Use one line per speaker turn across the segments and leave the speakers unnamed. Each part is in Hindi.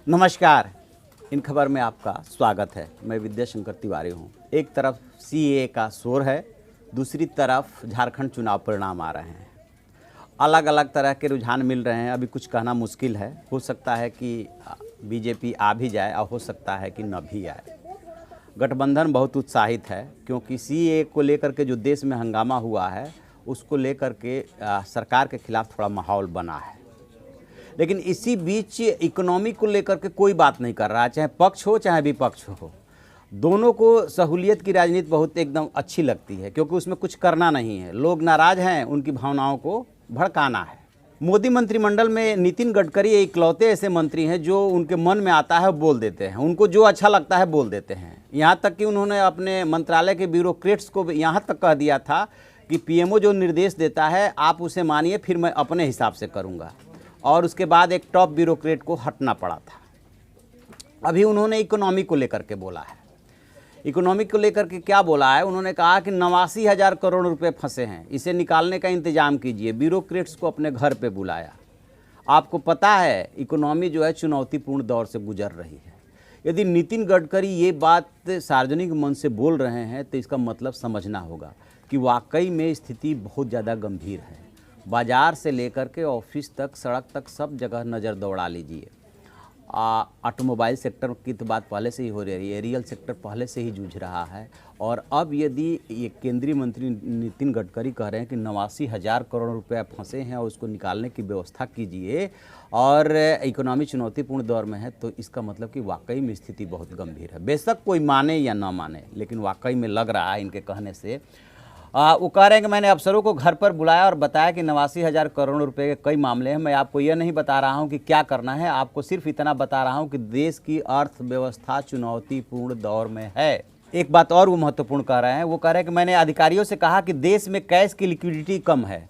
नमस्कार। इन खबर में आपका स्वागत है। मैं विद्याशंकर तिवारी हूँ। एक तरफ सीएए का शोर है, दूसरी तरफ झारखंड चुनाव परिणाम आ रहे हैं। अलग अलग तरह के रुझान मिल रहे हैं। अभी कुछ कहना मुश्किल है। हो सकता है कि बीजेपी आ भी जाए और हो सकता है कि न भी आए। गठबंधन बहुत उत्साहित है क्योंकि सीएए को लेकर के जो देश में हंगामा हुआ है उसको लेकर के सरकार के खिलाफ थोड़ा माहौल बना है। लेकिन इसी बीच इकोनॉमी को लेकर के कोई बात नहीं कर रहा है, चाहे पक्ष हो चाहे विपक्ष हो। दोनों को सहूलियत की राजनीति बहुत एकदम अच्छी लगती है क्योंकि उसमें कुछ करना नहीं है। लोग नाराज हैं, उनकी भावनाओं को भड़काना है। मोदी मंत्रिमंडल में नितिन गडकरी इकलौते ऐसे मंत्री हैं जो उनके मन में आता है बोल देते हैं, उनको जो अच्छा लगता है बोल देते हैं। यहाँ तक कि उन्होंने अपने मंत्रालय के ब्यूरोक्रेट्स को यहाँ तक कह दिया था कि पीएमओ जो निर्देश देता है आप उसे मानिए, फिर मैं अपने हिसाब से करूँगा। और उसके बाद एक टॉप ब्यूरोक्रेट को हटना पड़ा था। अभी उन्होंने इकोनॉमी को लेकर के बोला है। इकोनॉमी को लेकर के क्या बोला है? उन्होंने कहा कि 89,000 करोड़ रुपए फंसे हैं, इसे निकालने का इंतजाम कीजिए। ब्यूरोक्रेट्स को अपने घर पे बुलाया। आपको पता है इकोनॉमी जो है चुनौतीपूर्ण दौर से गुजर रही है। यदि नितिन गडकरी ये बात सार्वजनिक मन से बोल रहे हैं तो इसका मतलब समझना होगा कि वाकई में स्थिति बहुत ज़्यादा गंभीर है। बाज़ार से लेकर के ऑफिस तक, सड़क तक, सब जगह नज़र दौड़ा लीजिए। ऑटोमोबाइल सेक्टर की तो बात पहले से ही हो रही है, एरियल सेक्टर पहले से ही जूझ रहा है। और अब यदि ये केंद्रीय मंत्री नितिन गडकरी कह रहे हैं कि 89,000 करोड़ रुपए फंसे हैं और उसको निकालने की व्यवस्था कीजिए और इकोनॉमी चुनौतीपूर्ण दौर में है, तो इसका मतलब कि वाकई में स्थिति बहुत गंभीर है। बेशक कोई माने या ना माने, लेकिन वाकई में लग रहा है इनके कहने से। वो कह रहे हैं कि मैंने अफसरों को घर पर बुलाया और बताया कि 89,000 करोड़ रुपए के कई मामले हैं। मैं आपको यह नहीं बता रहा हूं कि क्या करना है, आपको सिर्फ इतना बता रहा हूं कि देश की अर्थव्यवस्था चुनौतीपूर्ण दौर में है। एक बात और वो महत्वपूर्ण कह रहे हैं, वो कह रहे हैं कि मैंने अधिकारियों से कहा कि देश में कैश की लिक्विडिटी कम है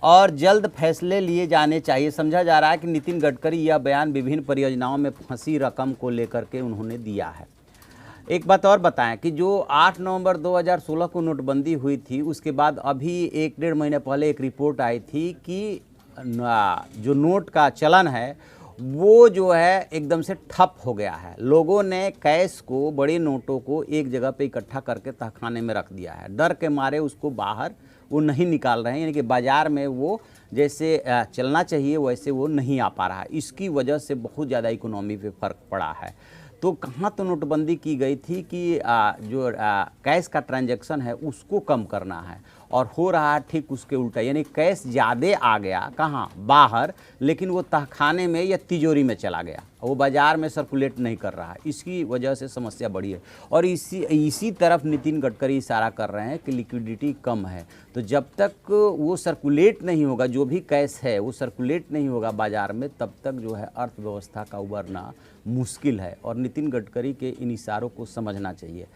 और जल्द फैसले लिए जाने चाहिए। समझा जा रहा है कि नितिन गडकरी यह बयान विभिन्न परियोजनाओं में फंसी रकम को लेकर के उन्होंने दिया है। एक बात और बताएं कि जो 8 नवंबर 2016 को नोटबंदी हुई थी, उसके बाद अभी 1-1.5 महीने पहले एक रिपोर्ट आई थी कि जो नोट का चलन है वो जो है एकदम से ठप हो गया है। लोगों ने कैश को, बड़े नोटों को एक जगह पे इकट्ठा करके तहखाने में रख दिया है। डर के मारे उसको बाहर वो नहीं निकाल रहे हैं, यानी कि बाज़ार में वो जैसे चलना चाहिए वैसे वो नहीं आ पा रहा है। इसकी वजह से बहुत ज़्यादा इकोनॉमी पे फ़र्क पड़ा है। तो कहाँ तो नोटबंदी की गई थी कि जो कैश का ट्रांजैक्शन है उसको कम करना है, और हो रहा है ठीक उसके उल्टा, यानी कैश ज़्यादा आ गया कहाँ, बाहर, लेकिन वो तहखाने में या तिजोरी में चला गया, वो बाज़ार में सर्कुलेट नहीं कर रहा है। इसकी वजह से समस्या बढ़ी है। और इसी तरफ नितिन गडकरी इशारा कर रहे हैं कि लिक्विडिटी कम है। तो जब तक वो सर्कुलेट नहीं होगा, जो भी कैश है वो सर्कुलेट नहीं होगा बाज़ार में, तब तक जो है अर्थव्यवस्था का उबरना मुश्किल है। और नितिन गडकरी के इन इशारों को समझना चाहिए।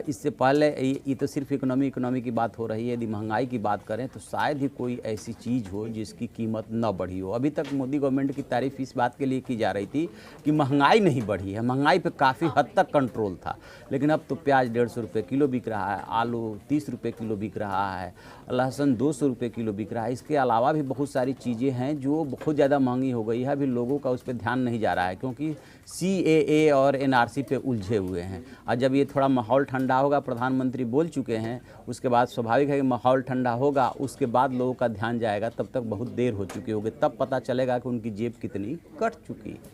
इससे पहले ये तो सिर्फ इकोनॉमी की बात हो रही है। यदि महंगाई की बात करें तो शायद ही कोई ऐसी चीज़ हो जिसकी कीमत न बढ़ी हो। अभी तक मोदी गवर्नमेंट की तारीफ इस बात के लिए की जा रही थी कि महंगाई नहीं बढ़ी है, महंगाई पे काफ़ी हद तक कंट्रोल था। लेकिन अब तो प्याज 150 रुपये किलो बिक रहा है, आलू 30 रुपये किलो बिक रहा है, लहसुन 200 रुपये किलो बिक रहा है। इसके अलावा भी बहुत सारी चीज़ें हैं जो बहुत ज़्यादा महंगी हो गई है। अभी लोगों का उस पर ध्यान नहीं जा रहा है क्योंकि सीएए और एनआरसी पे उलझे हुए हैं। और जब ये थोड़ा माहौल ठंडा होगा, प्रधानमंत्री बोल चुके हैं, उसके बाद स्वाभाविक है कि माहौल ठंडा होगा, उसके बाद लोगों का ध्यान जाएगा। तब तक बहुत देर हो चुकी होगी, तब पता चलेगा कि उनकी जेब कितनी कट चुकी है।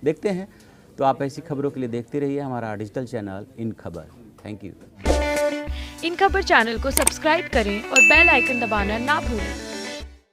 देखते हैं। तो आप ऐसी खबरों के लिए देखते रहिए हमारा डिजिटल चैनल इन खबर। Thank you.
इन खबर चैनल को सब्सक्राइब करें और बेल आइकन दबाना ना भूलें।